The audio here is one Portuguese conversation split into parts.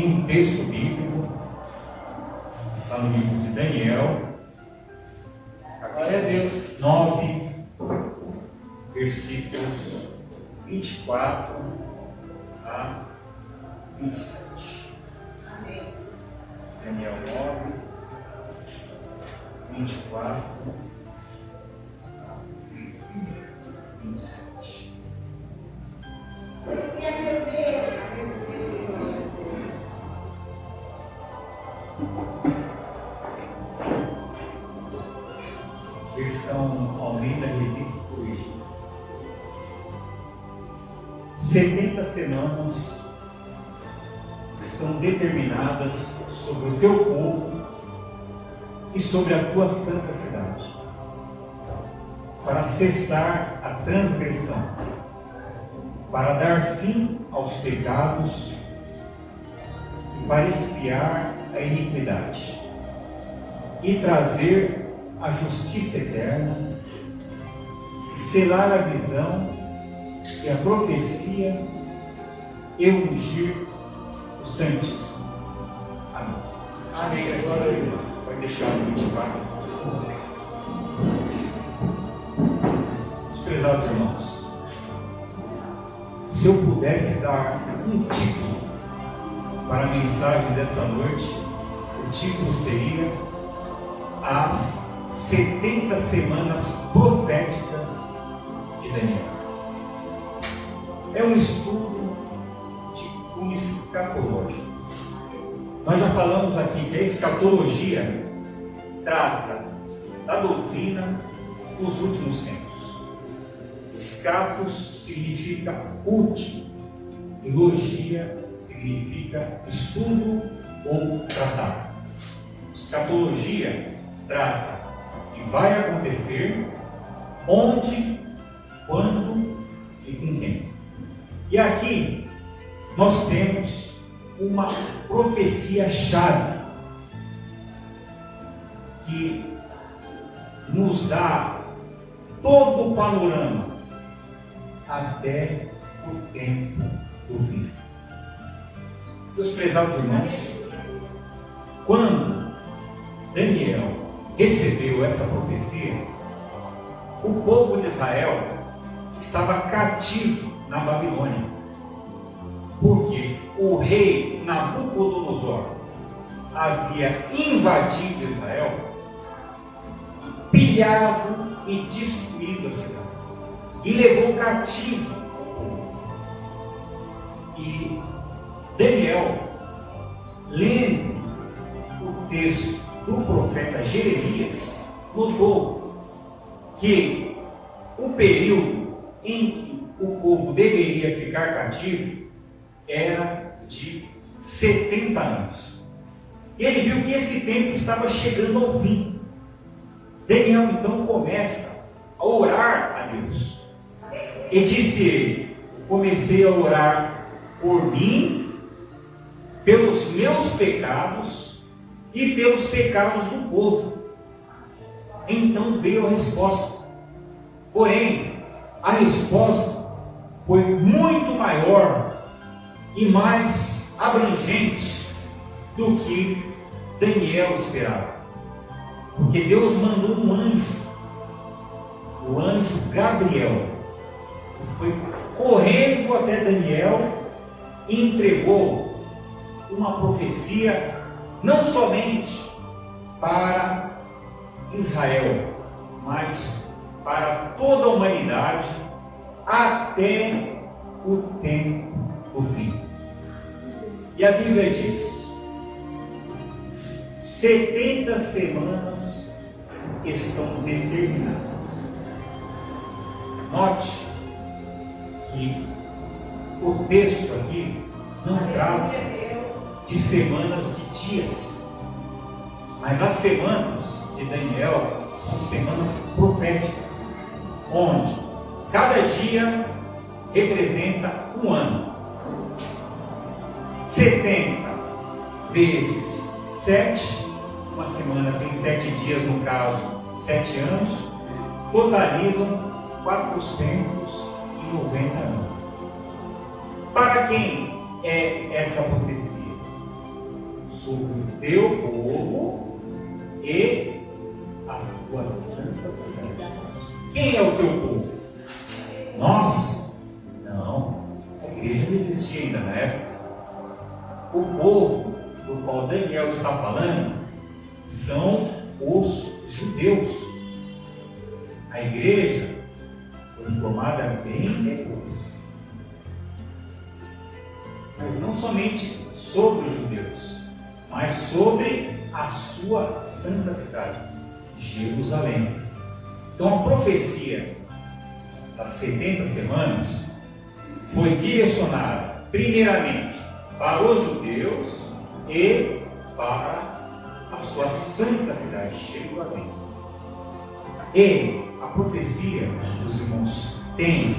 em um texto bíblico, está no livro de Daniel, Glória a Deus. 9, versículos 24 a 27. Amém. Daniel 9, 24 a 27. Versão Almeida Revista Corrigida. 70 semanas estão determinadas sobre o teu povo e sobre a tua santa cidade, para cessar a transgressão, para dar fim aos pecados e para expiar a iniquidade e trazer a justiça eterna e selar a visão e a profecia e ungir o Santíssimo. Amém. Amém. Glória a Deus. Vai deixar o 24. Os prezados irmãos, se eu pudesse dar um título para a mensagem dessa noite, o título seria As 70 Semanas Proféticas de Daniel. É um estudo de cunho escatológico. Nós já falamos aqui que a escatologia trata da doutrina dos últimos tempos. Escatos significa último, e logia significa estudo ou tratado. Escatologia trata que vai acontecer, onde, quando e com quem. E aqui nós temos uma profecia-chave que nos dá todo o panorama até o tempo do fim. Meus prezados irmãos, quando Daniel recebeu essa profecia, o povo de Israel estava cativo na Babilônia, porque o rei Nabucodonosor havia invadido Israel, pilhado e destruído a cidade, e levou cativo o povo. E Daniel, lendo o texto do profeta Jeremias, notou que o período em que o povo deveria ficar cativo era de 70 anos. Ele viu que esse tempo estava chegando ao fim. Daniel então começa a orar a Deus. E disse ele: comecei a orar por mim, pelos meus pecados e pelos pecados do povo. Então veio a resposta. Porém, a resposta foi muito maior e mais abrangente do que Daniel esperava. Porque Deus mandou um anjo, o anjo Gabriel, que foi correndo até Daniel e entregou uma profecia não somente para Israel, mas para toda a humanidade até o tempo do fim. E a Bíblia diz: 70 semanas estão determinadas. Note que o texto aqui não trata de semanas de dias, mas as semanas de Daniel são semanas proféticas, onde cada dia representa um ano. 70 vezes 7, uma semana tem 7 dias, no caso 7 anos, totalizam 490 anos. Para quem é essa profecia? sobre o teu povo e a sua santa cidade. Quem é o teu povo? Nós? Não. A igreja não existia ainda na época. O povo do qual Daniel está falando são os judeus. A igreja foi formada bem depois. Mas não somente sobre os judeus, mas sobre a sua santa cidade, Jerusalém. Então a profecia das 70 semanas foi direcionada primeiramente para os judeus e para a sua santa cidade, Jerusalém. E a profecia dos irmãos tem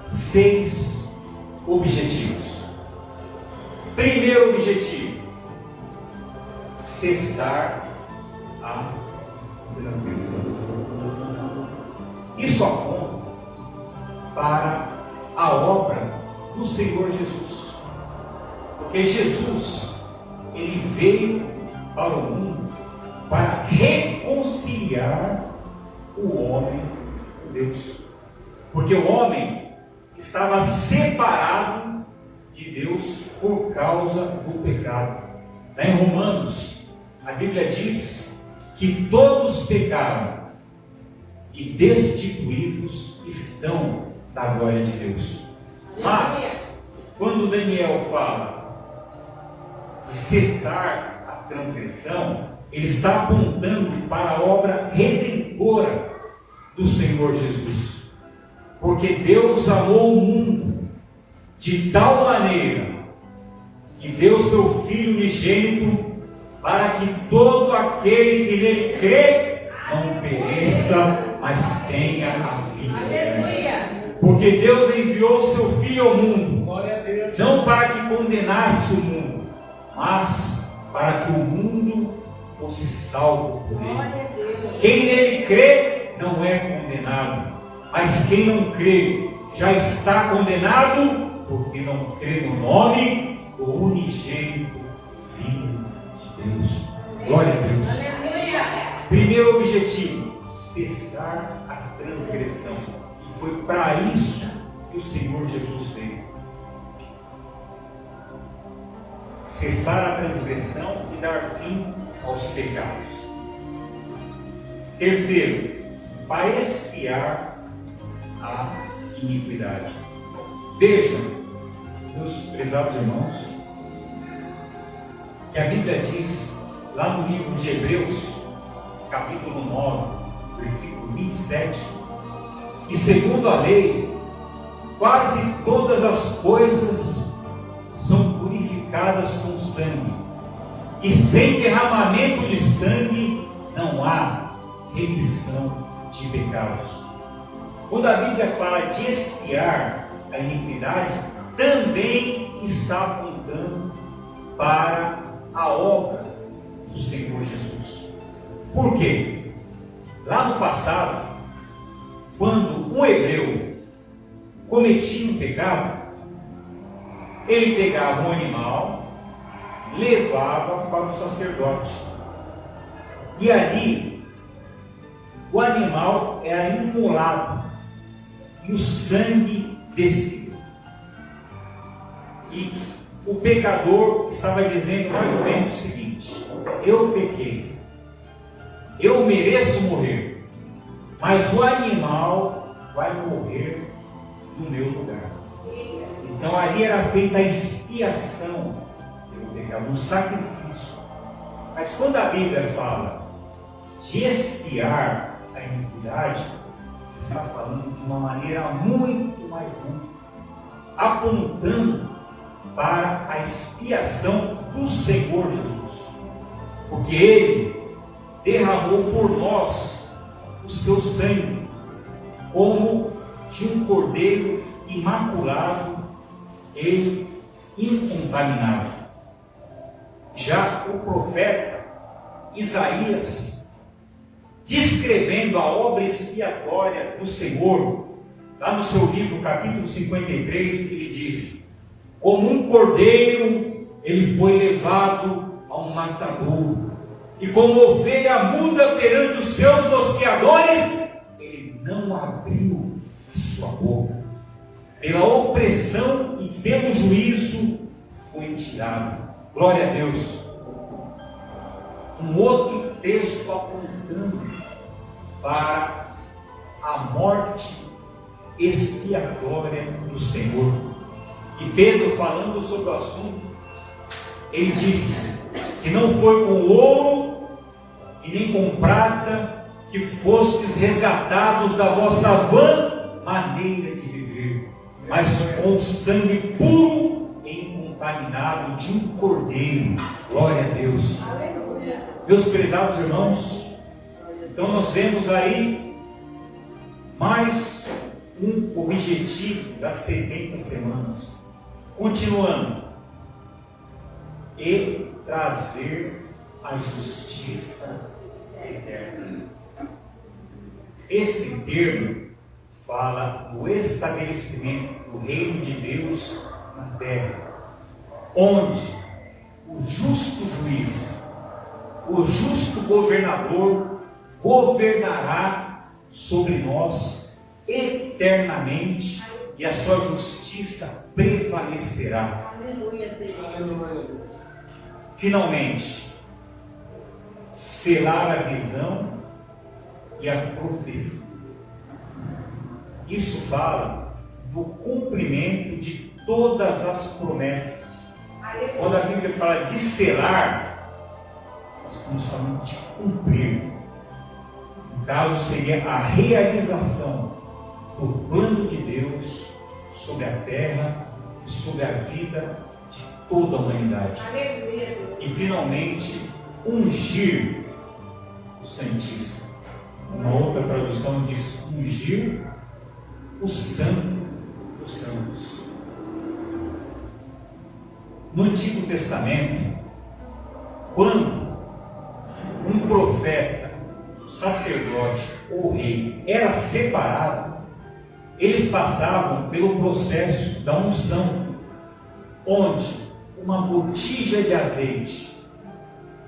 6 objetivos. Primeiro objetivo: cessar a transgressão. Isso aponta para a obra do Senhor Jesus. Porque Jesus, ele veio para o mundo para reconciliar o homem com Deus. Porque o homem estava separado de Deus por causa do pecado. Lá em Romanos, a Bíblia diz que todos pecaram e destituídos estão da glória de Deus. Mas, quando Daniel fala de cessar a transgressão, ele está apontando para a obra redentora do Senhor Jesus. Porque Deus amou o mundo de tal maneira que deu seu Filho unigênito para que todo aquele que nele crê não pereça, mas tenha a vida eterna. Porque Deus enviou seu Filho ao mundo, não para que condenasse o mundo, mas para que o mundo fosse salvo por ele. Quem nele crê não é condenado, mas quem não crê já está condenado, porque não crê no nome do unigênito Filho de Deus. Glória a Deus. Primeiro objetivo: cessar a transgressão. E foi para isso que o Senhor Jesus veio. Cessar a transgressão e dar fim aos pecados. Terceiro, para expiar a iniquidade. Vejam, meus prezados irmãos, que a Bíblia diz lá no livro de Hebreus, capítulo 9, versículo 27, que segundo a lei, quase todas as coisas são purificadas com sangue, e sem derramamento de sangue não há remissão de pecados. Quando a Bíblia fala de expiar a iniquidade, também está apontando para a obra do Senhor Jesus. Por quê? Lá no passado, quando um hebreu cometia um pecado, ele pegava um animal, levava para o sacerdote, e ali o animal era imolado e o sangue descia. E o pecador estava dizendo mais ou menos o seguinte: eu pequei, eu mereço morrer, mas o animal vai morrer no meu lugar. Então ali era feita a expiação pelo pecado, um sacrifício. Mas quando a Bíblia fala de expiar a iniquidade, está falando de uma maneira muito mais ampla, apontando para a expiação do Senhor Jesus, porque Ele derramou por nós o seu sangue, como de um cordeiro imaculado e incontaminado. Já o profeta Isaías, descrevendo a obra expiatória do Senhor, lá no seu livro, capítulo 53, ele diz: como um cordeiro, ele foi levado ao matadouro, e como ovelha muda perante os seus tosqueadores, ele não abriu a sua boca. Pela opressão e pelo juízo foi tirado. Glória a Deus. Um outro texto apontando para a morte expiatória do Senhor. E Pedro, falando sobre o assunto, ele disse que não foi com ouro e nem com prata que fostes resgatados da vossa vã maneira de viver, mas com o sangue puro e incontaminado de um cordeiro. Glória a Deus. Aleluia. Meus prezados irmãos, então nós vemos aí mais um objetivo das 70 semanas. Continuando. E trazer a justiça eterna. Esse termo fala do estabelecimento do reino de Deus na terra, onde o justo juiz, o justo governador governará sobre nós eternamente e a sua justiça prevalecerá. Aleluia, Deus. Finalmente, selar a visão e a profecia. Isso fala do cumprimento de todas as promessas. Quando a Bíblia fala de selar, nós estamos falando de cumprir. No caso, seria a realização do plano de Deus sobre a terra e sobre a vida de toda a humanidade. Aleluia. E finalmente, ungir o Santíssimo. Uma outra tradução diz ungir o Santo dos Santos. No Antigo Testamento, quando um profeta, sacerdote ou rei era separado, eles passavam pelo processo da unção, onde uma botija de azeite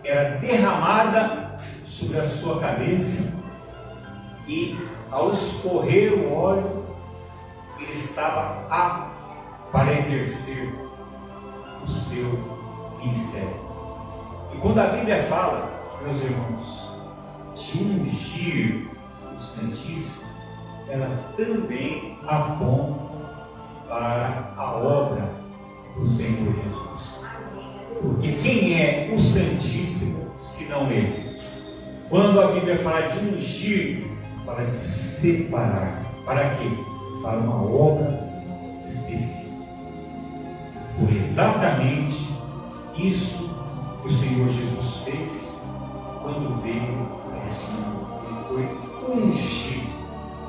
era derramada sobre a sua cabeça e, ao escorrer o óleo, ele estava apto para exercer o seu ministério. E quando a Bíblia fala, meus irmãos, de ungir o Santíssimo, ela também aponta para a obra do Senhor Jesus. Porque quem é o Santíssimo, senão Ele? Quando a Bíblia fala de ungir, fala de separar. Para quê? Para uma obra específica. Foi exatamente isso que o Senhor Jesus fez quando veio a esse mundo. Ele foi ungido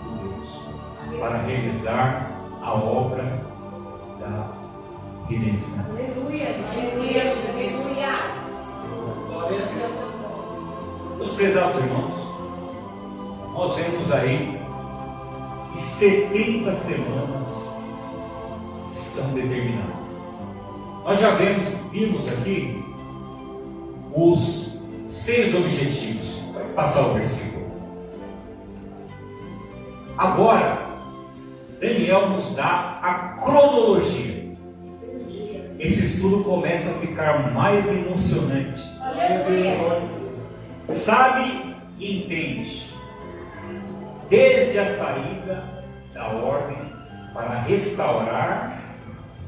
por Deus para realizar a obra da redenção. Aleluia, aleluia, aleluia. Glória a Deus. Meus prezados irmãos, nós vemos aí que 70 semanas estão determinadas. Nós já vimos aqui os 6 objetivos. Vai passar o versículo. Agora, Daniel nos dá a cronologia. Esse estudo começa a ficar mais emocionante. Aleluia. Sabe e entende, desde a saída da ordem para restaurar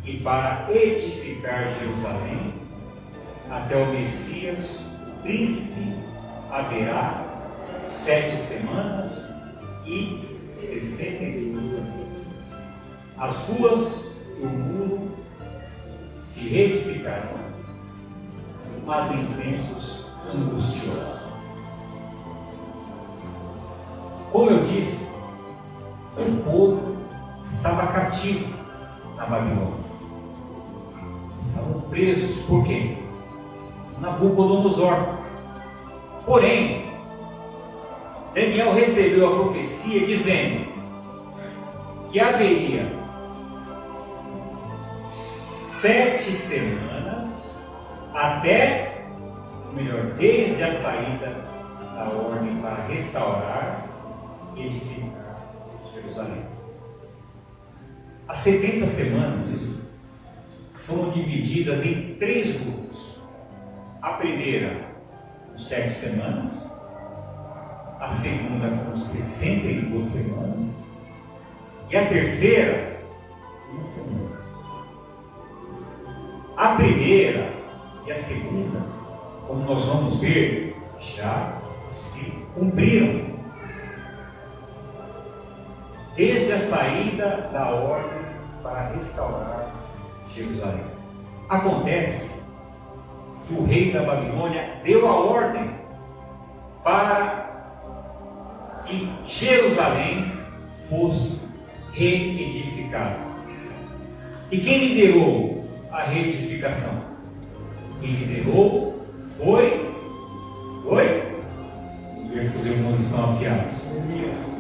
e para edificar Jerusalém, até o Messias, o príncipe, haverá 7 semanas e 62 anos. As ruas do mundo se reedificarão, mas em tempos angustiosos. Como eu disse, o povo estava cativo na Babilônia. Estavam presos por quem? Nabucodonosor. Porém, Daniel recebeu a profecia dizendo que haveria 7 semanas até melhor, desde a saída da ordem para restaurar e edificar Jerusalém. As 70 semanas foram divididas em 3 grupos. A primeira, com 7 semanas, a segunda, com 62 semanas, e a terceira, 1 semana. A primeira e a segunda, como nós vamos ver, já se cumpriram. Desde a saída da ordem para restaurar Jerusalém. Acontece que o rei da Babilônia deu a ordem para que Jerusalém fosse reedificada. E quem liderou a reedificação? Quem liderou foi? Vamos ver se os irmãos estão afiados.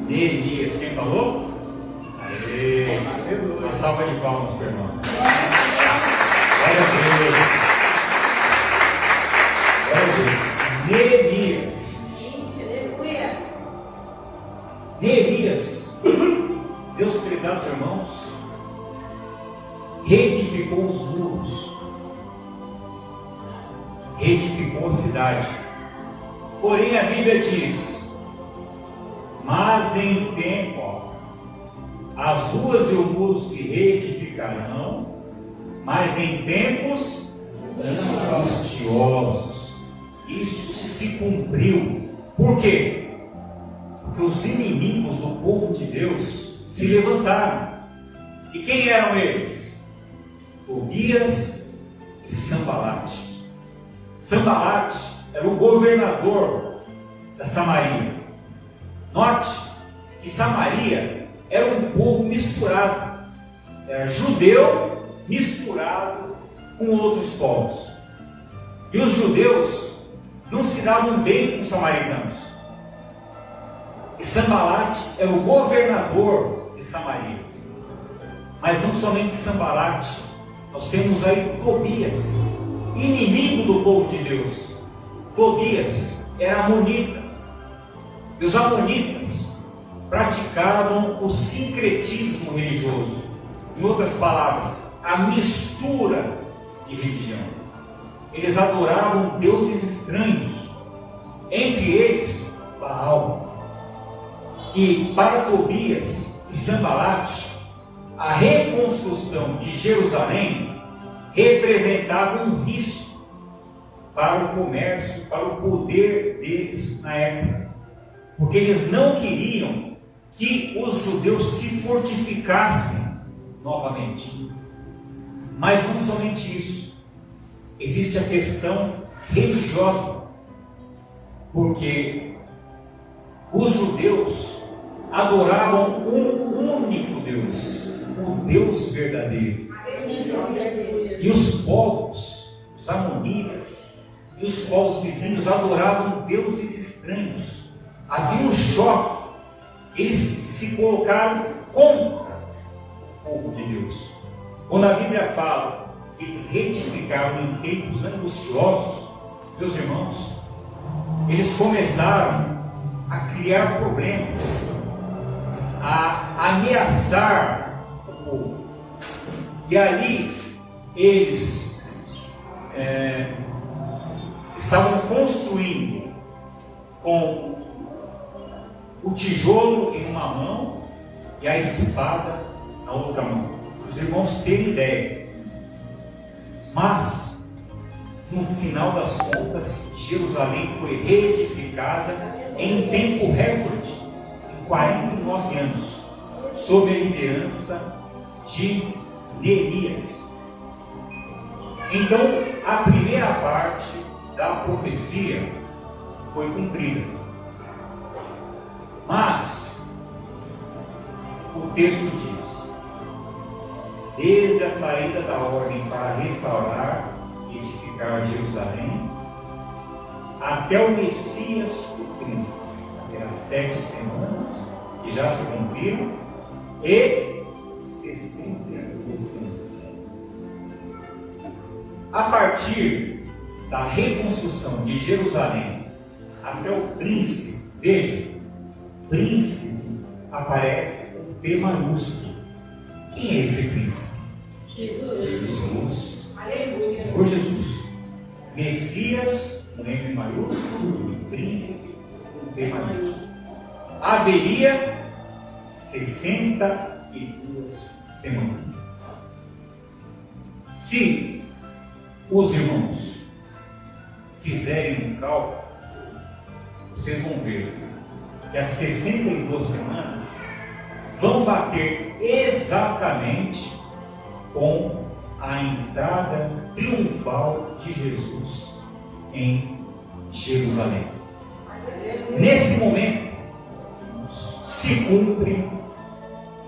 Neemias. Quem falou? Aê! Uma salva de palmas para o irmão. Glória a Deus. Neemias. Neemias, Deus, prezados irmãos, reedificou os muros, reedificou a cidade. Porém a Bíblia diz: mas em tempo, as ruas e o muro se reedificarão, mas em tempos angustiosos. Isso se cumpriu. Por quê? Porque os inimigos do povo de Deus se levantaram. E quem eram eles? Tobias e Sambalate. Sambalate era o governador da Samaria. Note que Samaria era um povo misturado. Era judeu misturado com outros povos. E os judeus não se davam bem com os samaritanos. E Sambalate era o governador de Samaria. Mas não somente Sambalate, nós temos aí Tobias, inimigo do povo de Deus. Tobias era amonita. E os amonitas praticavam o sincretismo religioso. Em outras palavras, a mistura de religião. Eles adoravam deuses estranhos, entre eles Baal. E para Tobias e Sambalate, a reconstrução de Jerusalém representava um risco para o comércio, para o poder deles na época. Porque eles não queriam que os judeus se fortificassem novamente. Mas não somente isso. Existe a questão religiosa. Porque os judeus adoravam um único Deus, o Deus verdadeiro. E os povos, os amonitas e os povos vizinhos adoravam deuses estranhos. Havia um choque. Eles se colocaram contra o povo de Deus. Quando a Bíblia fala que eles reedificaram em tempos angustiosos, meus irmãos, eles começaram a criar problemas, a ameaçar o povo. E ali eles estavam construindo com o tijolo em uma mão e a espada na outra mão. Os irmãos terem ideia. Mas, no final das contas, Jerusalém foi reedificada em tempo recorde, em 49 anos, sob a liderança de Neemias. Então, a primeira parte da profecia foi cumprida. Mas, o texto diz: desde a saída da ordem para restaurar e edificar Jerusalém, até o Messias, o príncipe, terá 7 semanas, que já se cumpriram, e 62 anos. A partir da reconstrução de Jerusalém até o príncipe, veja, príncipe aparece com P maiúsculo. Quem é esse príncipe? Jesus. Aleluia. Senhor Jesus. Messias, com M maiúsculo, e príncipe, com P maiúsculo. Haveria 62 semanas. Se os irmãos fizerem um cálculo, vocês vão ver que as 62 semanas vão bater exatamente com a entrada triunfal de Jesus em Jerusalém. Nesse momento se cumpre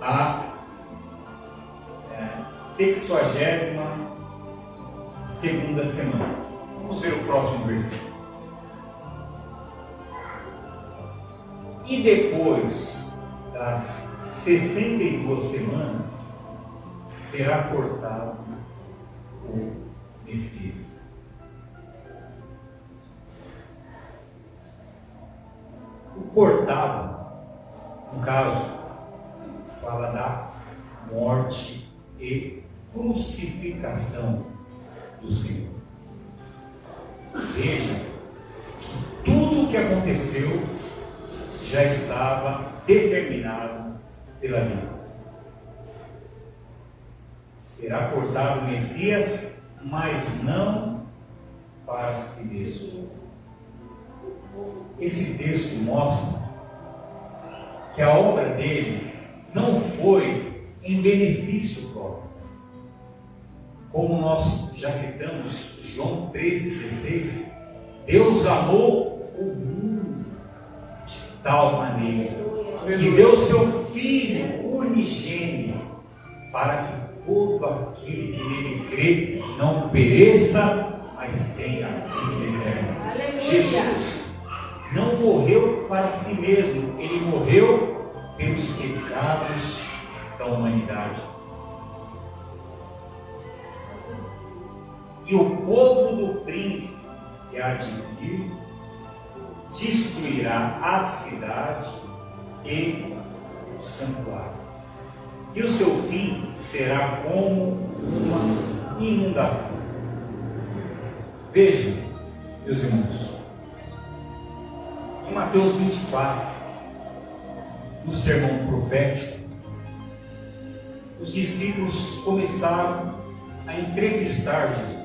a 62ª semana. Vamos ver o próximo versículo. E depois das 62 semanas, será cortado o Messias. O cortado, no caso, fala da morte e crucificação do Senhor. Veja que tudo o que aconteceu já estava determinado pela Bíblia. Será cortado o Messias, mas não para si mesmo. Esse texto mostra que a obra dele não foi em benefício próprio. Como nós já citamos, João 13,16, Deus amou o mundo de tal maneira que deu seu Filho unigênito para que todo aquele que nele crê não pereça, mas tenha a vida eterna. Jesus não morreu para si mesmo, ele morreu pelos pecados da humanidade. E o povo do príncipe que há de vir destruirá a cidade e o santuário. E o seu fim será como uma inundação. Vejam, meus irmãos, em Mateus 24, no sermão profético, os discípulos começaram a entrevistar Jesus.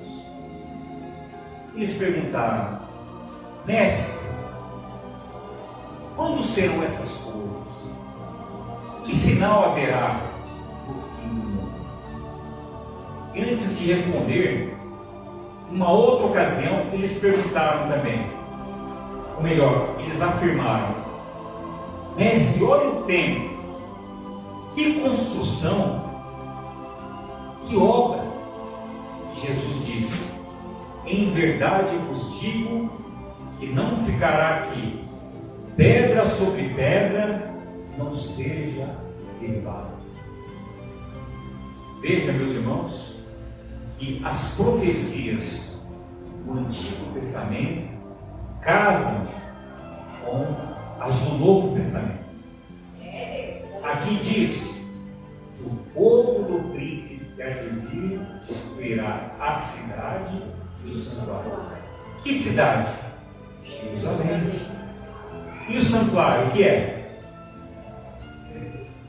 Eles perguntaram: Mestre, quando serão essas coisas? Que sinal haverá no fim do mundo? E antes de responder, numa outra ocasião, eles perguntaram também, ou melhor, eles afirmaram: Mestre, olha o templo, que construção, que obra. E Jesus disse: em verdade vos digo que não ficará aqui pedra sobre pedra não seja derribada. Veja, meus irmãos, que as profecias do Antigo Testamento casam com as do Novo Testamento. Aqui diz: o povo do príncipe que há de vir destruirá a cidade e o santuário. Que cidade? Jerusalém. E o santuário, o que é?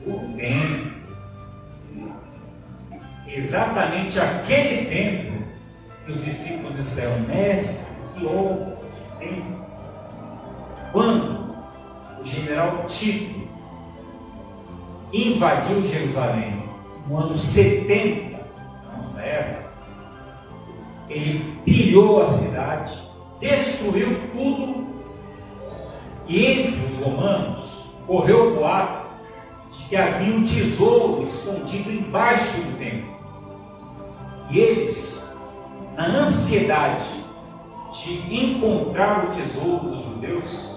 O templo. Exatamente aquele templo que os discípulos disseram: Mestre, que obra, que templo. Quando o general Tito invadiu Jerusalém no ano 70 da nossa época, ele pilhou a cidade, destruiu tudo, e entre os romanos correu o boato de que havia um tesouro escondido embaixo do templo. E eles, na ansiedade de encontrar o tesouro dos judeus,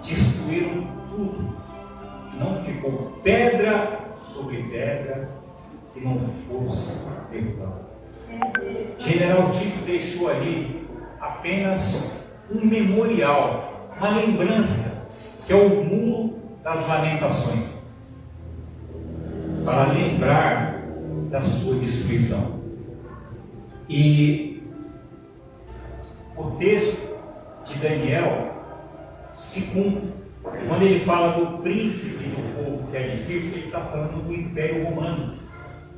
destruíram tudo. E não ficou pedra sobre pedra que não fosse derrubada. General Tito deixou ali a apenas um memorial, uma lembrança, que é o Muro das Lamentações, para lembrar da sua destruição. E o texto de Daniel se cumpre. Quando ele fala do príncipe do povo que é difícil, ele está falando do Império Romano.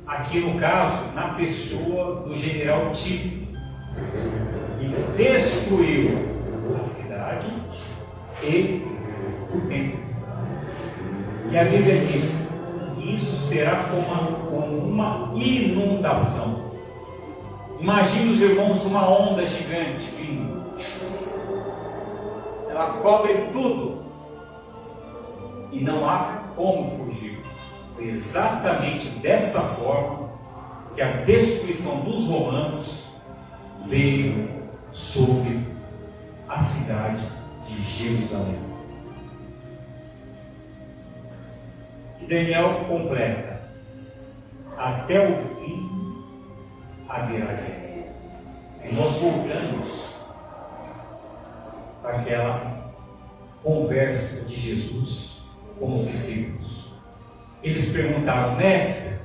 Aqui no caso, na pessoa do general Tito. Ele destruiu a cidade e o templo. E a Bíblia diz: isso será como uma inundação. Imagine, os irmãos, uma onda gigante vindo. Ela cobre tudo. E não há como fugir. Foi exatamente desta forma que a destruição dos romanos veio sobre a cidade de Jerusalém. E Daniel completa: até o fim haverá guerra. E nós voltamos para aquela conversa de Jesus com os discípulos. Eles perguntaram: mestre,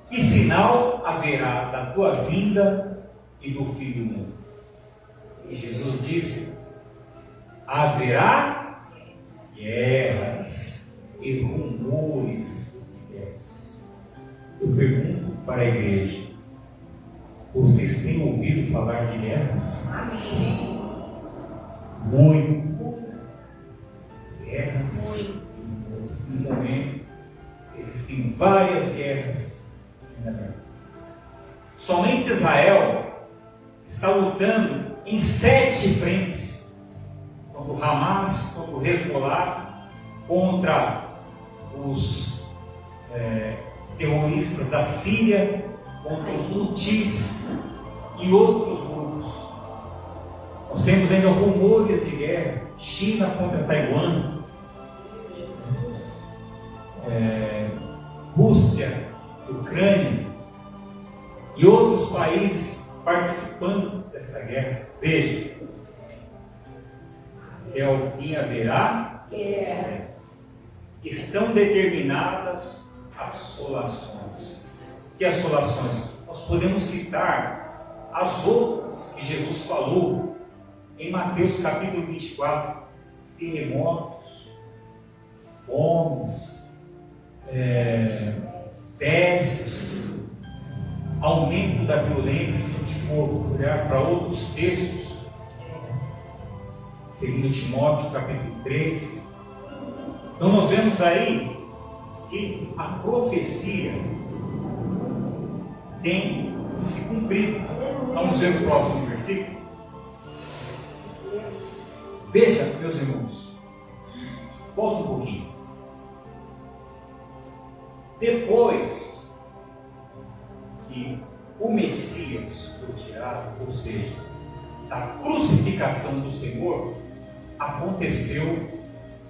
que sinal haverá da tua vinda e do fim do mundo? E Jesus disse: haverá guerras e rumores de guerras. Eu pergunto para a igreja: vocês têm ouvido falar de guerras? Amém. Muito. Guerras. No momento, existem várias guerras. Somente Israel está lutando em 7 frentes: contra o Hamas, contra o Hezbollah, contra os terroristas da Síria, contra os Houthis e outros grupos. Nós temos ainda rumores de guerra: China contra Taiwan, Rússia, Ucrânia e outros países participando dessa guerra. Veja, até o fim haverá guerra. Estão determinadas assolações. Que assolações? Nós podemos citar as outras que Jesus falou em Mateus capítulo 24: terremotos, fomes, pestes, aumento da violência. Se a gente for olhar para outros textos, 2 Timóteo capítulo 3, então nós vemos aí que a profecia tem se cumprido. Vamos ver o próximo versículo. Veja, meus irmãos, volta um pouquinho. Depois que o Messias foi tirado, ou seja, da crucificação do Senhor, aconteceu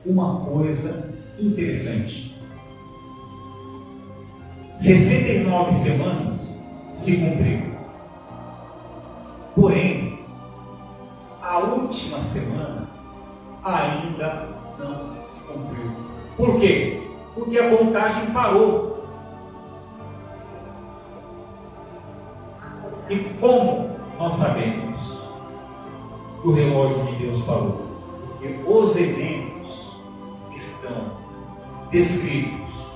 uma coisa interessante. 69 semanas se cumpriram. Porém, a última semana ainda não se cumpriu. Por quê? Porque a contagem parou. E como nós sabemos que o relógio de Deus parou? Porque os eventos estão descritos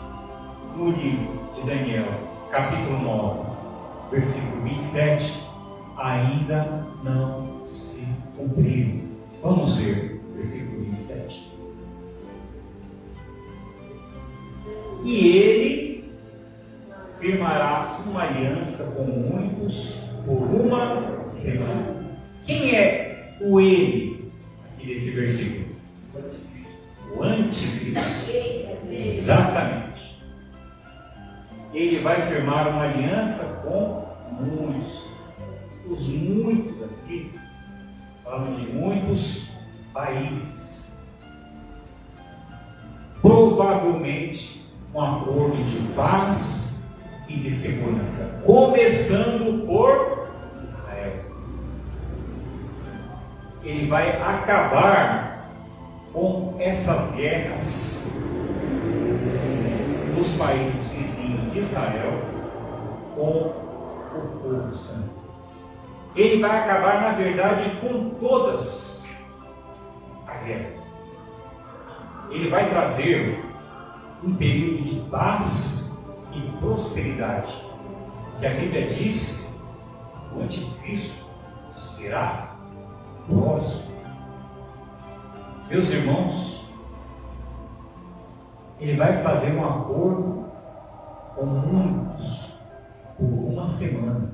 no livro de Daniel, capítulo 9, versículo 27, ainda não se cumpriram. Vamos ver o versículo 27. E ele firmará uma aliança com muitos por uma semana. Quem é o ele aqui desse versículo? O anticristo. Exatamente. Ele vai firmar uma aliança com muitos. Os muitos aqui falam de muitos países. Provavelmente um acordo de paz e de segurança, começando por Israel. ele vai acabar com essas guerras dos países vizinhos de Israel com o povo santo. Ele vai acabar, na verdade, com todas as guerras. Ele vai trazer um período de paz e prosperidade, que a Bíblia diz: o anticristo será próximo. Meus irmãos, ele vai fazer um acordo com muitos por uma semana.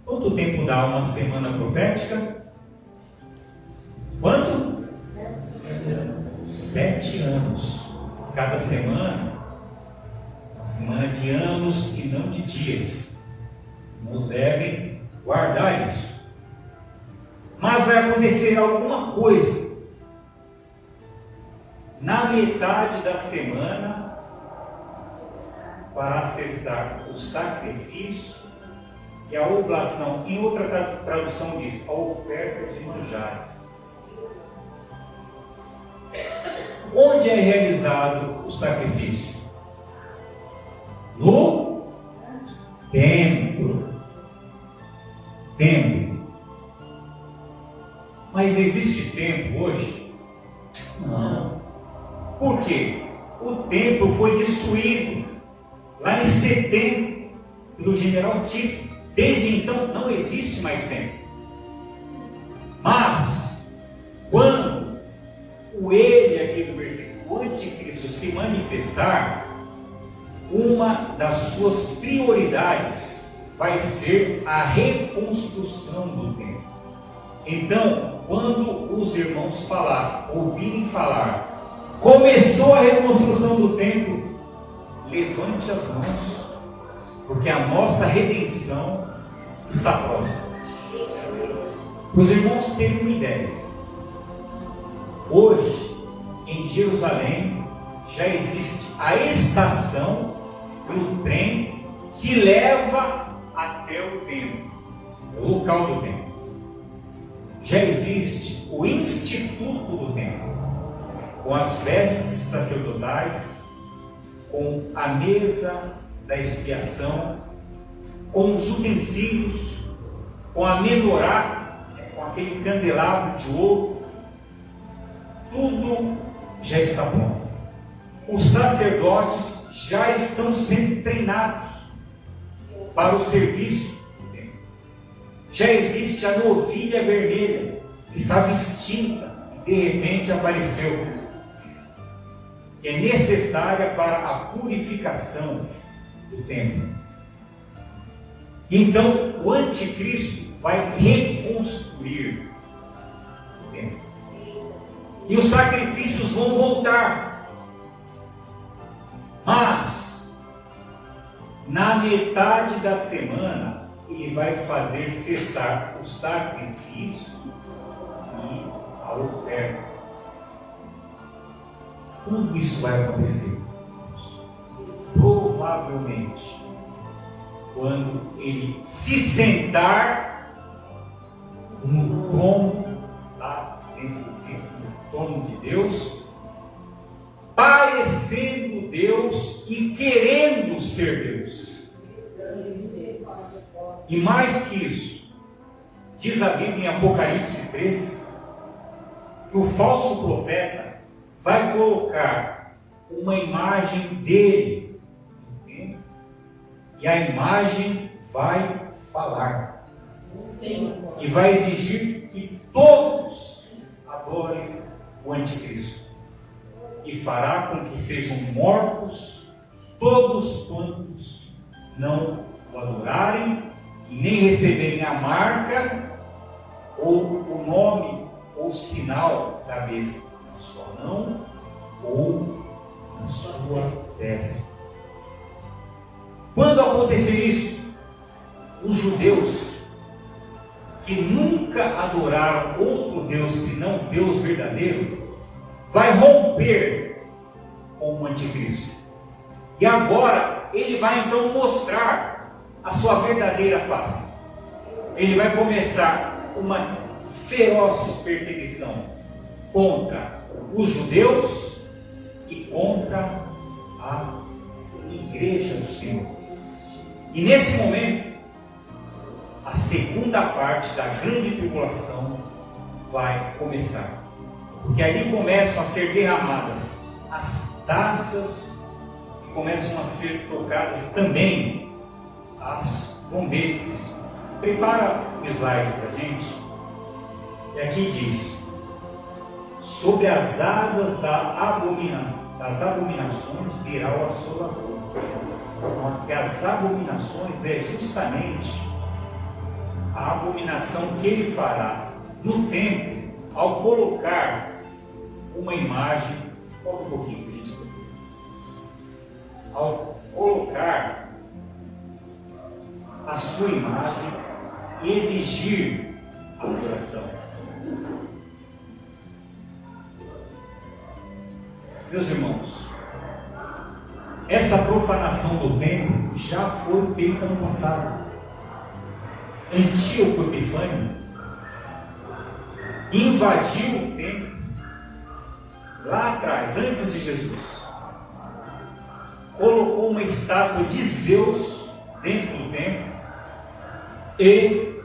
Quanto tempo dá uma semana profética? Quanto? 7 anos. Cada semana, uma semana de anos e não de dias. Nos devem guardar isso. Mas vai acontecer alguma coisa na metade da semana para acessar o sacrifício e a oblação. Em outra tradução diz a oferta de manjares. Onde é realizado o sacrifício? No templo. Mas existe templo hoje? Não. Por quê? O templo foi destruído lá em setembro pelo general Tito. Desde então não existe mais templo. Mas quando ele aqui do versículo, o anticristo se manifestar, uma das suas prioridades vai ser a reconstrução do templo. Então, quando os irmãos ouvirem falar, começou a reconstrução do templo, levante as mãos, porque a nossa redenção está próxima. Para os irmãos terem uma ideia, hoje, em Jerusalém, já existe a estação do trem que leva até o templo, o local do templo. Já existe o Instituto do Templo, com as vestes sacerdotais, com a mesa da expiação, com os utensílios, com a menorá, com aquele candelabro de ouro. Tudo já está pronto. Os sacerdotes já estão sendo treinados para o serviço do templo. Já existe a novilha vermelha, que estava extinta e de repente apareceu, que é necessária para a purificação do templo. Então o anticristo vai reconstruir o templo. E os sacrifícios vão voltar. Mas, na metade da semana, ele vai fazer cessar o sacrifício e a oferta. Quando isso vai acontecer? Provavelmente, quando ele se sentar no trono, lá dentro do templo, no trono de Deus, parecendo Deus e querendo ser Deus. E mais que isso, diz a Bíblia em Apocalipse 13, que o falso profeta vai colocar uma imagem dele no templo, e a imagem vai falar. E vai exigir que todos adorem o anticristo. E fará com que sejam mortos todos quantos não o adorarem e nem receberem a marca ou o nome ou sinal da besta na sua mão ou na sua testa. Quando acontecer isso, os judeus que nunca adoraram outro Deus senão Deus verdadeiro, vai romper com o anticristo. E agora ele vai então mostrar a sua verdadeira face. Ele vai começar uma feroz perseguição contra os judeus e contra a igreja do Senhor. E nesse momento, a segunda parte da grande tribulação vai começar. Porque ali começam a ser derramadas as taças e começam a ser tocadas também as trombetas. Prepara o slide para a gente. E aqui diz: sobre as asas das abominações virá o assolador. Porque as abominações é justamente a abominação que ele fará no templo ao colocar uma imagem. Coloca um pouquinho, gente. Ao colocar a sua imagem e exigir a adoração. Meus irmãos, essa profanação do templo já foi feita no passado. Antíoco Epifânio invadiu o templo lá atrás, antes de Jesus. Colocou uma estátua de Zeus dentro do templo e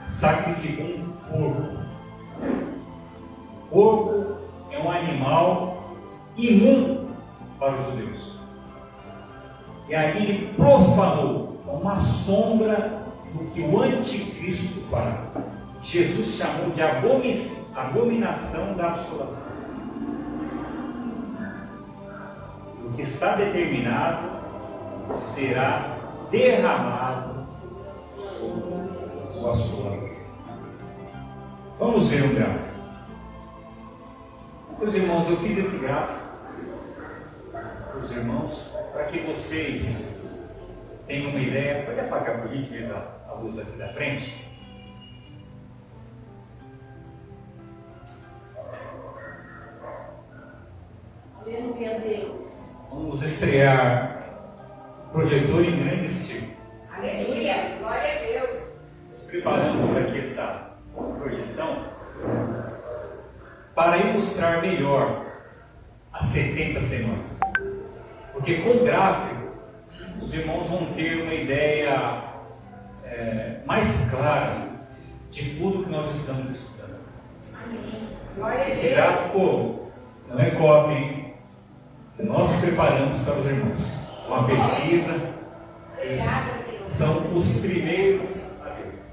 sacrificou um porco. Porco é um animal imundo para os judeus. E aí ele profanou uma sombra do que o anticristo fará. Jesus chamou de abominação da assolação. O que está determinado será derramado sobre o assolador. Vamos ver um gráfico. Meus irmãos, eu fiz esse gráfico para os irmãos para que vocês tenham uma ideia. Pode apagar por gentileza a luz aqui da frente? Vamos estrear o projetor em grande estilo. Aleluia, glória a Deus. Se preparando para aqui essa projeção para ilustrar melhor as 70 semanas. Porque com o gráfico, os irmãos vão ter uma ideia mais clara de tudo que nós estamos estudando. Amém. Glória a Deus. Esse gráfico não é cópia, hein? Nós preparamos para os irmãos. Uma pesquisa, vocês são os primeiros a ver.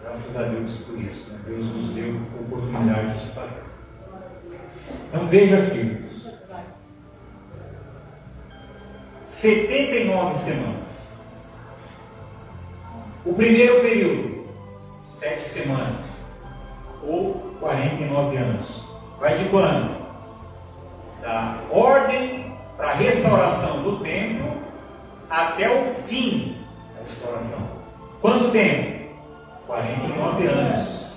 Graças a Deus por isso. Né? Deus nos deu a oportunidade de fazer. Então veja aqui. 79 semanas. O primeiro período, 7 semanas, ou 49 anos. Vai de quando? Da ordem para a restauração do templo até o fim da restauração. Quanto tempo? 49 anos.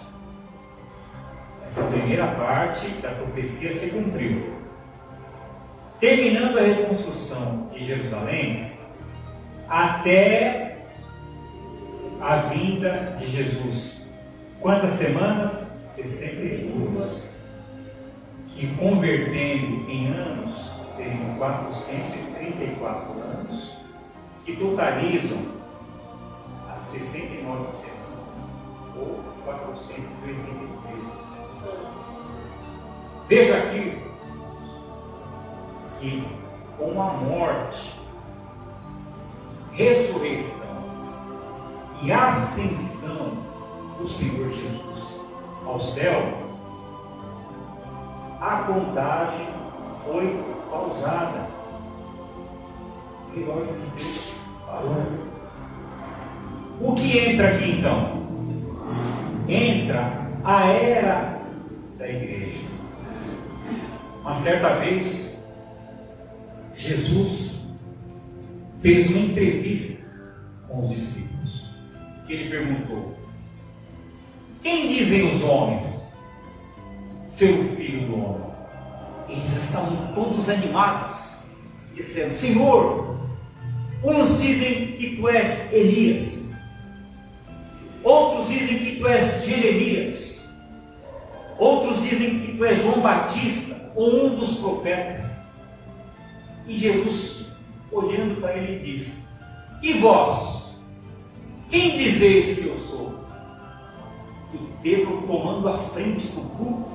Essa primeira parte da profecia se cumpriu. Terminando a reconstrução de Jerusalém, até a vinda de Jesus. Quantas semanas? 62. Que convertendo em anos, seriam 434 anos, que totalizam as 69 semanas, ou 483. Veja aqui que com a morte, ressurreição e ascensão do Senhor Jesus ao céu, a contagem foi pausada. Que lógica de Deus falou. O que entra aqui então? Entra a era da igreja. Uma certa vez, Jesus fez uma entrevista com os discípulos. Ele perguntou: quem dizem os homens ser o Filho do Homem? Eles estavam todos animados, dizendo: Senhor, uns dizem que tu és Elias, Outros dizem que tu és Jeremias. Outros dizem que tu és João Batista ou um dos profetas. E Jesus, olhando para ele, disse: e vós? Quem dizeis que eu sou? E Pedro, tomando a frente do grupo,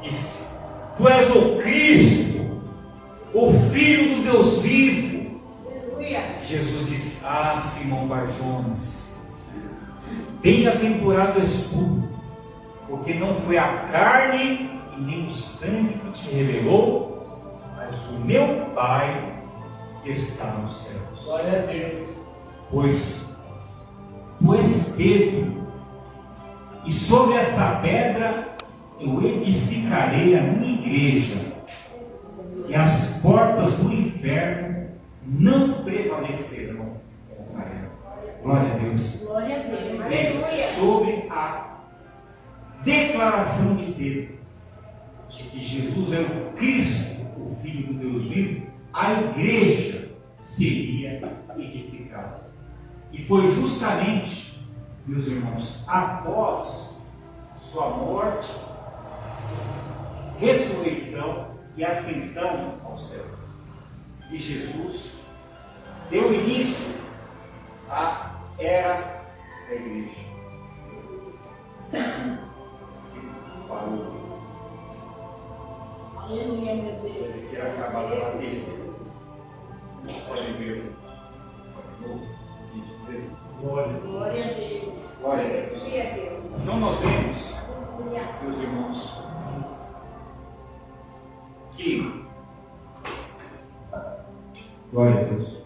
disse: tu és o Cristo, o Filho do Deus vivo. Aleluia. Jesus disse: ah, Simão Barjonas, bem-aventurado és tu, porque não foi a carne e nem o sangue que te revelou, mas o meu Pai que está no céu. Glória a Deus. Pois tu és Pedro, e sobre esta pedra eu edificarei a minha igreja, e as portas do inferno não prevalecerão contra ela. Glória a Deus. Glória a Deus. Veja, Aleluia. sobre a declaração de Pedro de que Jesus é o Cristo, o Filho do Deus vivo, a igreja seria edificada. E foi justamente, meus irmãos, após sua morte, ressurreição e ascensão ao céu, e Jesus deu início à era da igreja. Parou. Aleluia, meu Deus. Ele quer acabar com a vida. Pode ver. Glória. Glória a Deus. Glória a Deus. Glória a Deus. Então nós vemos, Aleluia. meus irmãos, que glória a Deus.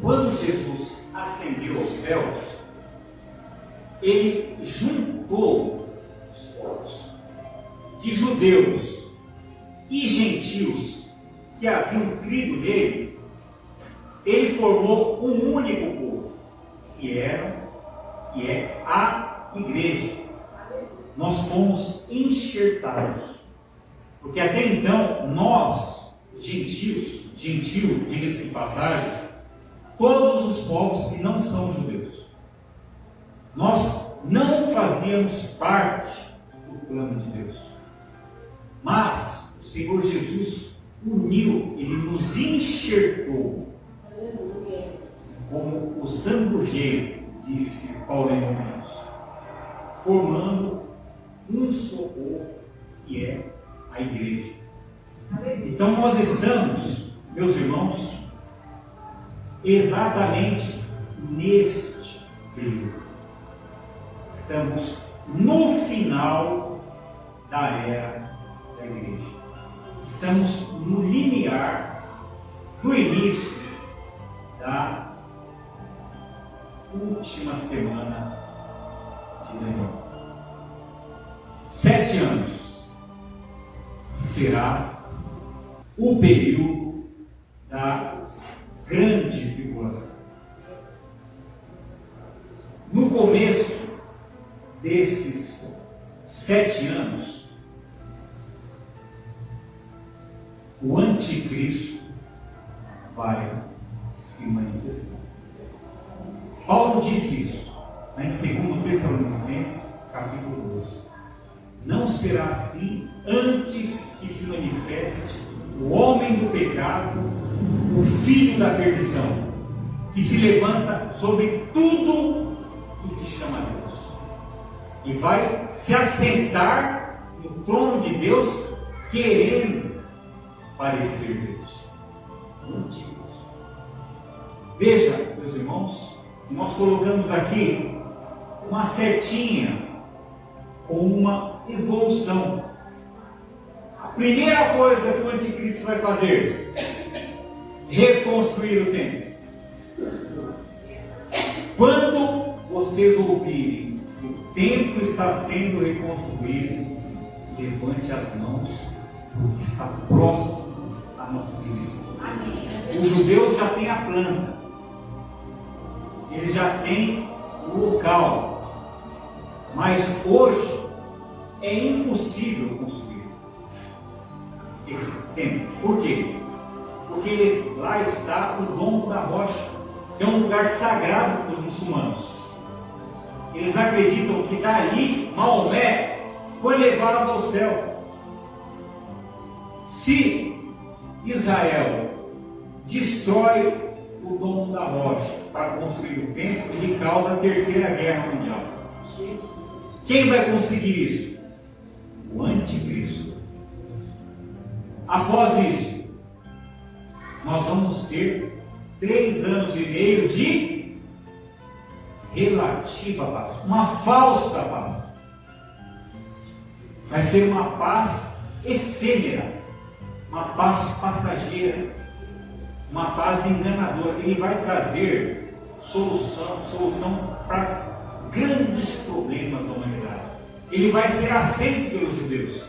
Quando Jesus ascendeu aos céus, ele juntou os povos de judeus e gentios que haviam crido nele. Ele formou um único povo, que é a igreja. Nós fomos enxertados, porque até então nós, gentios, gentio, diga-se de passagem, todos os povos que não são judeus, nós não fazíamos parte do plano de Deus, mas o Senhor Jesus uniu, ele nos enxertou como o sandujeiro, disse Paulo em Romanos, formando um só povo, que é a igreja. Então nós estamos, meus irmãos, exatamente neste período. Estamos no final da era da igreja. Estamos no limiar do início da última semana de Daniel. 7 anos será o período da grande tribulação. No começo desses 7 anos, o anticristo vai se manifestar. Paulo disse isso em 2 Tessalonicenses, capítulo 12. Não será assim antes que se manifeste o homem do pecado, o filho da perdição, que se levanta sobre tudo que se chama Deus, e vai se assentar no trono de Deus, querendo parecer Deus. Antigos. Veja, meus irmãos, nós colocamos aqui uma setinha com uma evolução. A primeira coisa que o anticristo vai fazer: reconstruir o templo. Quando vocês ouvirem que o templo está sendo reconstruído, levante as mãos, porque está próximo à nossa vida. Os judeus já têm a planta, eles já têm o local, mas hoje é impossível construir esse templo. Por quê? Porque lá está o domo da rocha, que é um lugar sagrado para os muçulmanos. Eles acreditam que dali Maomé foi levado ao céu. Se Israel destrói o Domo da Rocha para construir o templo, ele causa a Terceira Guerra Mundial. Quem vai conseguir isso? O Anticristo. Após isso, nós vamos ter 3 anos e meio de relativa paz, uma falsa paz. Vai ser uma paz efêmera, uma paz passageira, uma paz enganadora. Ele vai trazer solução para grandes problemas da humanidade. Ele vai ser aceito pelos judeus.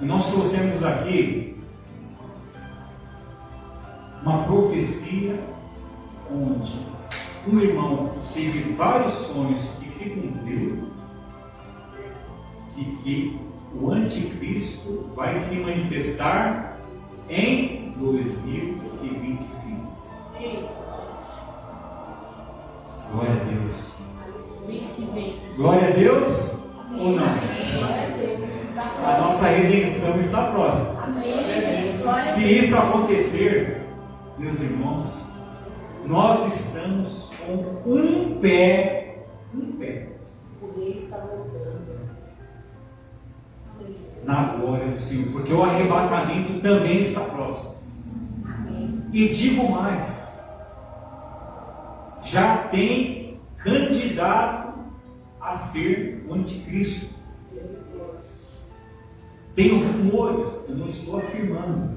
E nós trouxemos aqui uma profecia onde um irmão teve vários sonhos que se cumpriram, de que o anticristo vai se manifestar em 2025. Glória a Deus. Glória a Deus ou não? A nossa redenção está próxima. Se isso acontecer, meus irmãos, nós estamos com um pé. O rei está voltando. Na glória do Senhor, porque o arrebatamento também está próximo. E digo mais, já tem candidato a ser o anticristo. Tem rumores, eu não estou afirmando,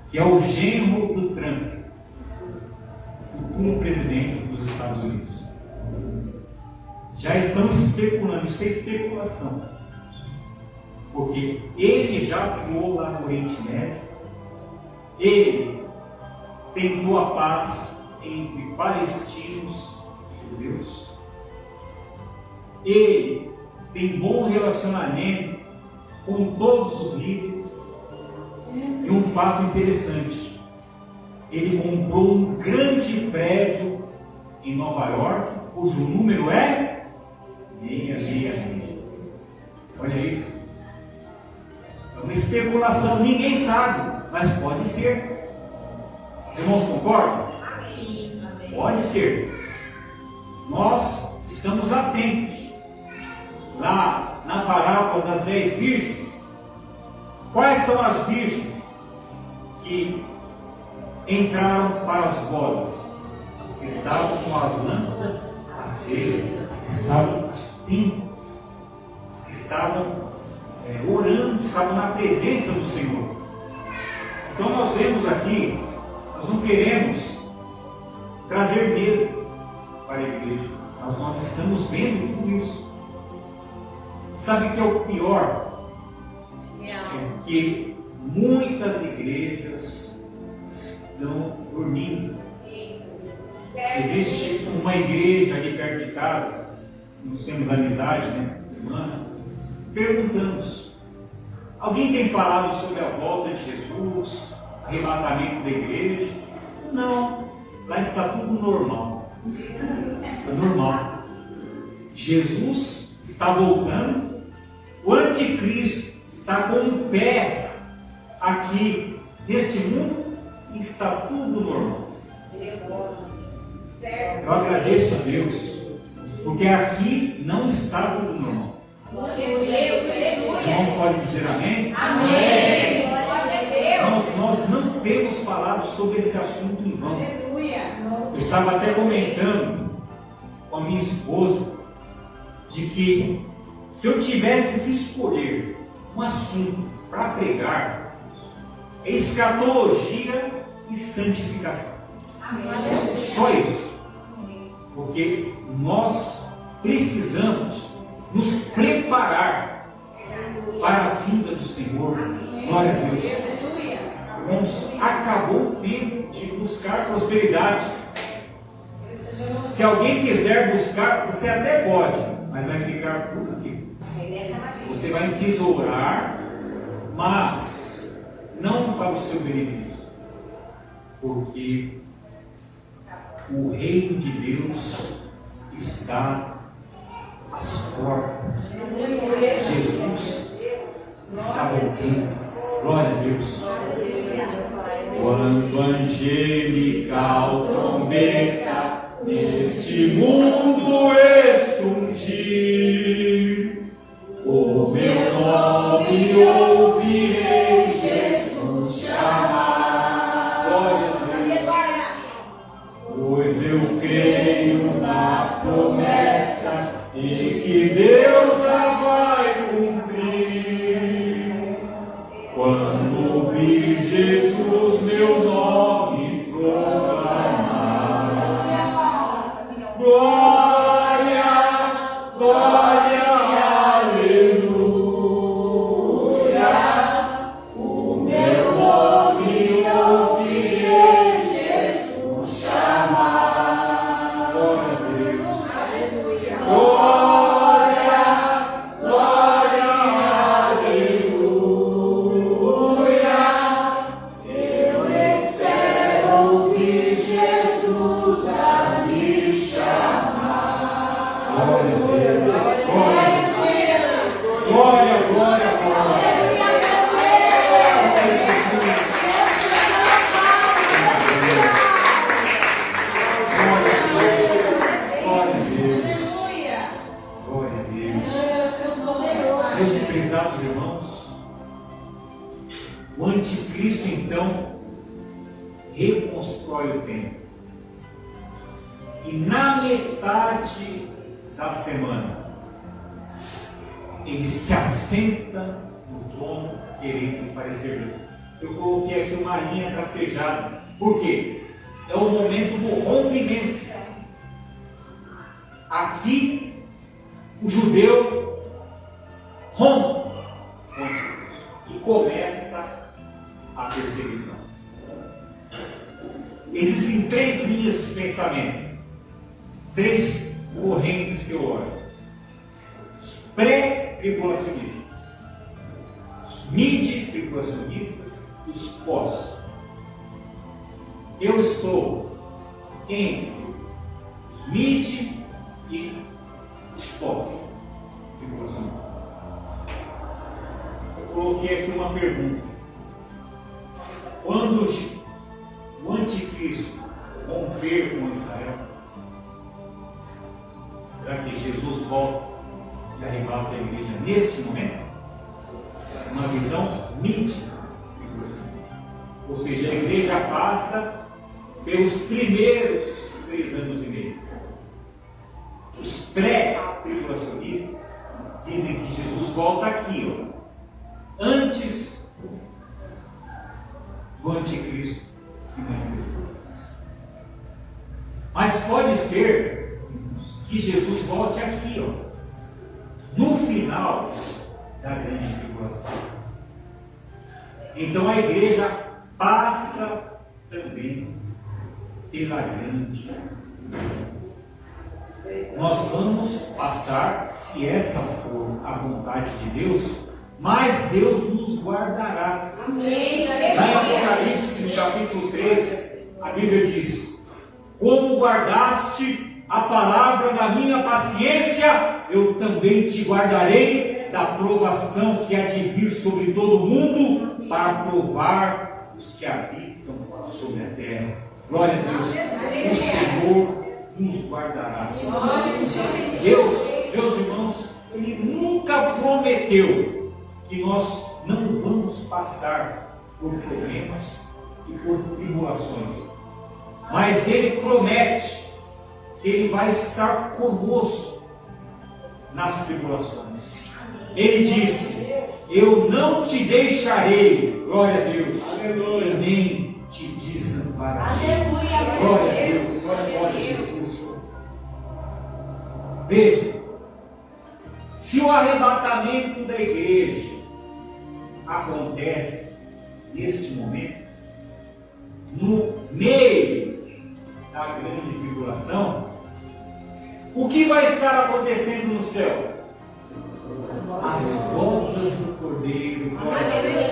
que é o genro do Trump, futuro presidente dos Estados Unidos. Já estamos especulando, isso é especulação, porque ele já atuou lá no Oriente Médio, ele tentou a paz entre palestinos e judeus, ele tem bom relacionamento com todos os líderes. E um fato interessante, ele comprou um grande prédio em Nova York, cujo número é 666. Olha isso. É uma especulação, ninguém sabe, mas pode ser. Os irmãos concordam? Sim, amém. Pode ser. Nós estamos atentos. Lá na parábola das 10 virgens, quais são as virgens que entraram para as bodas? As que estavam com as lâmpadas acesas, as que estavam atentas, as que estavam orando, estavam na presença do Senhor. Então nós vemos aqui, nós não queremos trazer medo para a igreja, mas nós estamos vendo tudo isso. Sabe o que é o pior? É que muitas igrejas estão dormindo. Existe uma igreja ali perto de casa, nós temos amizade, né, irmã, perguntamos: alguém tem falado sobre a volta de Jesus, arrebatamento da igreja? Não, lá está tudo normal. É normal. Jesus está voltando, o anticristo está com um pé aqui neste mundo e está tudo normal. Eu agradeço a Deus, porque aqui não está tudo normal. Os irmãos podem dizer amém? Amém. Nós não temos falado sobre esse assunto em vão. Eu estava até comentando com a minha esposa de que se eu tivesse que escolher um assunto para pregar, é escatologia e santificação. Só isso. Porque nós precisamos nos preparar para a vinda do Senhor. Glória a Deus. Irmãos, acabou o tempo de buscar prosperidade. Se alguém quiser buscar, você até pode, mas vai ficar por aqui. Você vai tesourar, mas não para o seu benefício. porque o reino de Deus está às portas. Jesus está voltando. Glória a Deus. Quando angelical trombeta neste mundo explodiu, o meu nome ouvirei Jesus chamar. Glória a Deus. Pois eu creio na promessa e que Deus a vai cumprir. Quando ouvir Jesus meu nome proclamar, glória, glória, aleluia, o meu nome ouvirei Jesus chamar. Glória a Deus. Glória, glória, aleluia. Eu espero ouvir Jesus a me chamar. Glória a Deus. Glória, glória, glória. Glória a Deus. Meus prezados irmãos, o anticristo então reconstrói o templo. E na metade da semana, ele se assenta no trono querendo parecer Deus. Eu coloquei aqui uma linha tracejada. Por quê? É o momento do rompimento. Aqui, o judeu rompe com Jesus e começa a perseguição. Existem três linhas de pensamento, três correntes teológicas: os pré-tribulacionistas, os mid-tribulacionistas e os pós. Eu estou entre os mid e os pós-tribulacionistas. Eu coloquei aqui uma pergunta: quando o anticristo romper com Israel, será que Jesus volta e arrebata a igreja neste momento? Uma visão nítida. Ou seja, a igreja passa pelos primeiros 3 anos e meio. Os pré-tribulacionistas dizem que Jesus volta aqui, ó, antes do anticristo se manifestar. Mas pode ser que Jesus volte aqui, ó, no final da grande tribulação. Então a igreja passa também pela grande tribulação. Nós vamos passar, se essa for a vontade de Deus, mas Deus nos guardará. Amém. Lá em Apocalipse, no capítulo 3, a Bíblia diz: como guardaste a palavra da minha paciência, eu também te guardarei da provação que há de vir sobre todo mundo, para provar os que habitam sobre a terra. Glória a Deus. O Senhor nos guardará. Deus, meus irmãos, Ele nunca prometeu que nós não vamos passar por problemas e por tribulações, mas Ele promete que Ele vai estar conosco nas tribulações. Ele disse: eu não te deixarei, glória a Deus, aleluia, nem te desampararei. Aleluia, Glória a Deus, glória a Jesus. Veja, se o arrebatamento da igreja acontece neste momento, no meio da grande tribulação, o que vai estar acontecendo no céu? As bodas do Cordeiro. Glória a Deus.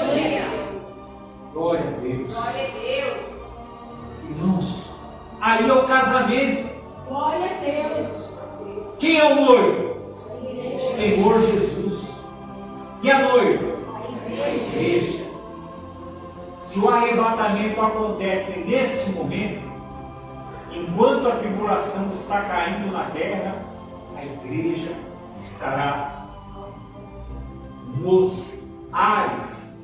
Glória a Deus. Irmãos, aí é o casamento. Glória a Deus. Quem é o noivo? A O igreja. Senhor Jesus. E a noiva? A A igreja. igreja. Se o arrebatamento acontece neste momento, enquanto a tribulação está caindo na terra, a igreja estará nos ares,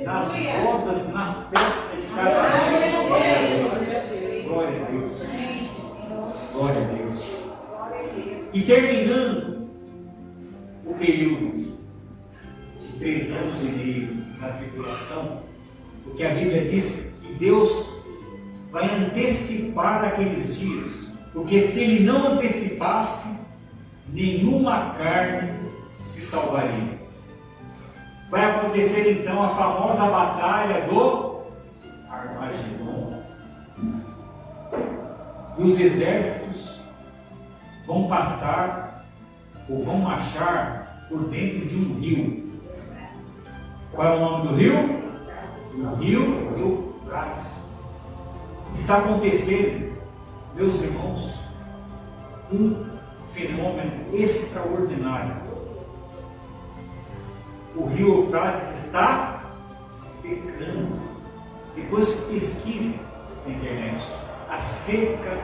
nas bodas, na festa de casamento. Glória a Deus. Glória a Deus. E terminando o período de 3 anos e meio na tribulação, porque a Bíblia diz que Deus vai antecipar aqueles dias, porque se Ele não antecipasse, nenhuma carne se salvaria. Vai acontecer então a famosa batalha do Armagedon. E os exércitos vão passar ou vão marchar por dentro de um rio. Qual é o nome do rio? O rio Eufrates. Está acontecendo, meus irmãos, um fenômeno extraordinário. O rio Eufrates está secando. Depois pesquise na internet a seca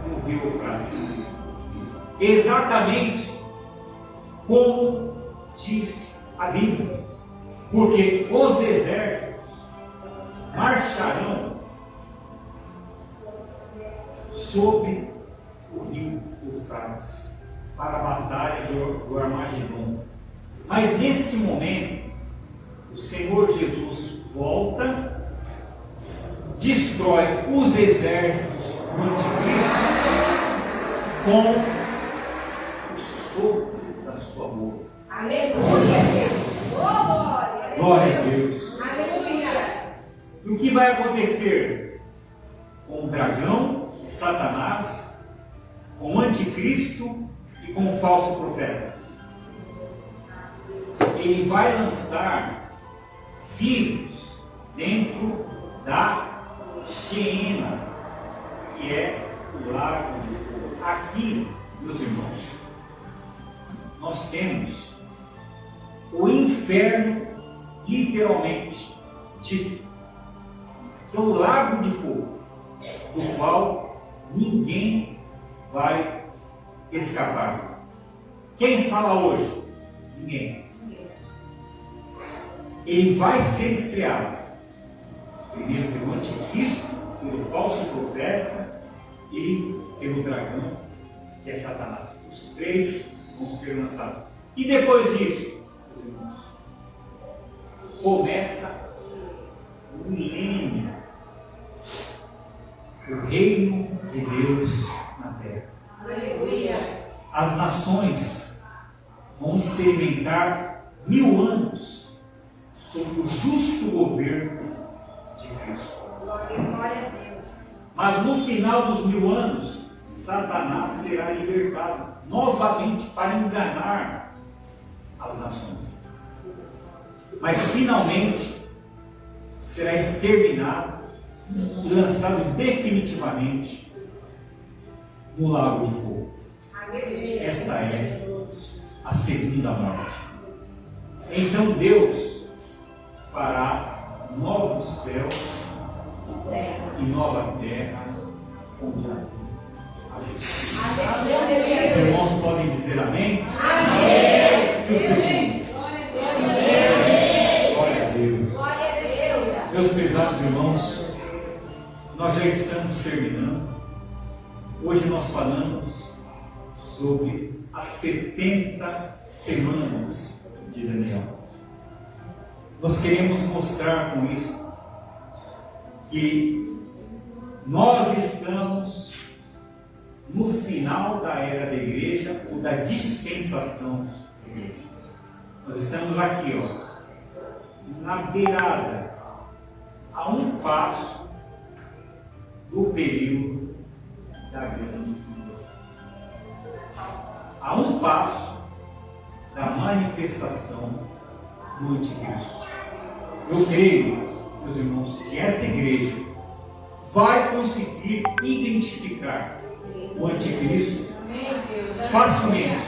no rio Eufrates. Exatamente como diz a Bíblia. Porque os exércitos marcharão sobre o rio Eufrates para a batalha do Armagedon. Mas neste momento, o Senhor Jesus volta, destrói os exércitos do Anticristo com o sopro da sua boca. Aleluia. Glória a Deus. Aleluia. E o que vai acontecer com o dragão, Satanás, com o anticristo e com o falso profeta? Ele vai lançar vírus dentro da Geena, que é o lago de fogo. Aqui, meus irmãos, nós temos o inferno, literalmente dito, que é o lago de fogo, do qual ninguém vai escapar. Quem está lá hoje? Ninguém. Ele vai ser estreado primeiro pelo anticristo, pelo falso profeta e pelo dragão, que é Satanás. Os 3 vão ser lançados. E depois disso, irmãos, começa o milênio, o reino de Deus na terra. Aleluia. As nações vão experimentar 1000 anos sob o justo governo de Cristo. Glória a Deus. Mas no final dos 1000 anos, Satanás será libertado novamente para enganar as nações. Mas finalmente será exterminado e lançado definitivamente no lago de fogo. Aleluia. Esta é a segunda morte. Então Deus fará novos céus e nova terra onde há justiça. Os irmãos podem dizer amém? Amém. E o segundo? Glória a Deus. Glória a Deus. Meus prezados irmãos, nós já estamos terminando. Hoje nós falamos sobre as 70 semanas de Daniel. Nós queremos mostrar com isso que nós estamos no final da era da igreja ou da dispensação da igreja. Nós estamos aqui, na beirada, a um passo do período da grande tribulação, a um passo da manifestação do anticristo. Eu creio, meus irmãos, que essa igreja vai conseguir identificar o anticristo facilmente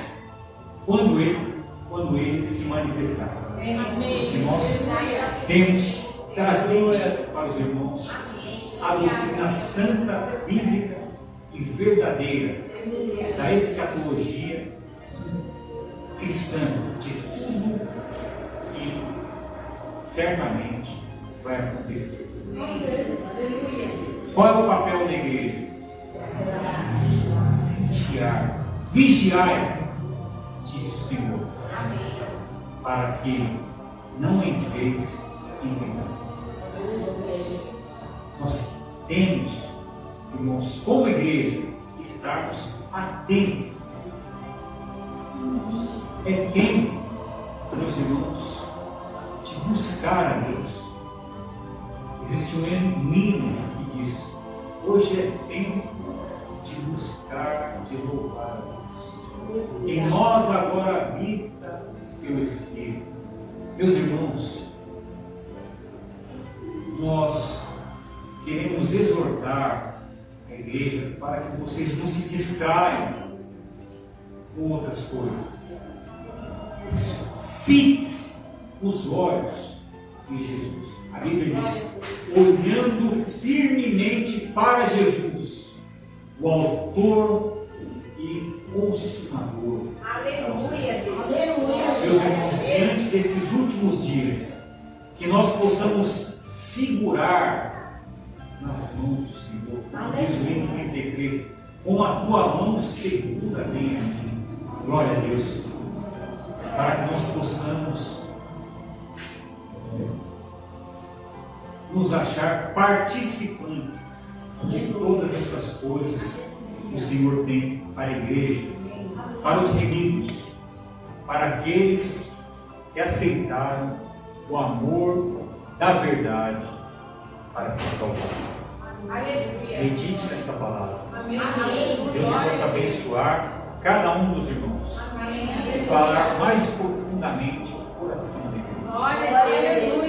quando ele se manifestar. E nós temos trazido para os irmãos a doutrina santa, bíblica e verdadeira da escatologia cristã, de tudo que certamente vai acontecer. Qual é o papel da igreja? Vigiar. Vigiai, diz o Senhor, para que não entreis em tentação. Nós temos, irmãos, como igreja, estarmos atentos. É tempo, meus irmãos, de buscar a Deus. Existe um hino que diz: hoje é tempo de buscar, de louvar a Deus. Em nós agora habita o seu Espírito. Meus irmãos, nós queremos exortar a igreja para que vocês não se distraiam com outras coisas. Fixe os olhos em Jesus. A Bíblia diz: olhando firmemente para Jesus, o autor e consumador. Aleluia. Meus irmãos, diante desses últimos dias, que nós possamos segurar nas mãos do Senhor, como diz o hino 33, com a tua mão segura bem a mim. Glória a Deus, para que nós possamos nos achar participantes de todas essas coisas que o Senhor tem para a igreja, para os remidos, para aqueles que aceitaram o amor da verdade para se salvar. Medite nesta palavra. Deus possa abençoar cada um dos irmãos e falar mais profundamente o coração da igreja. Glória a Deus.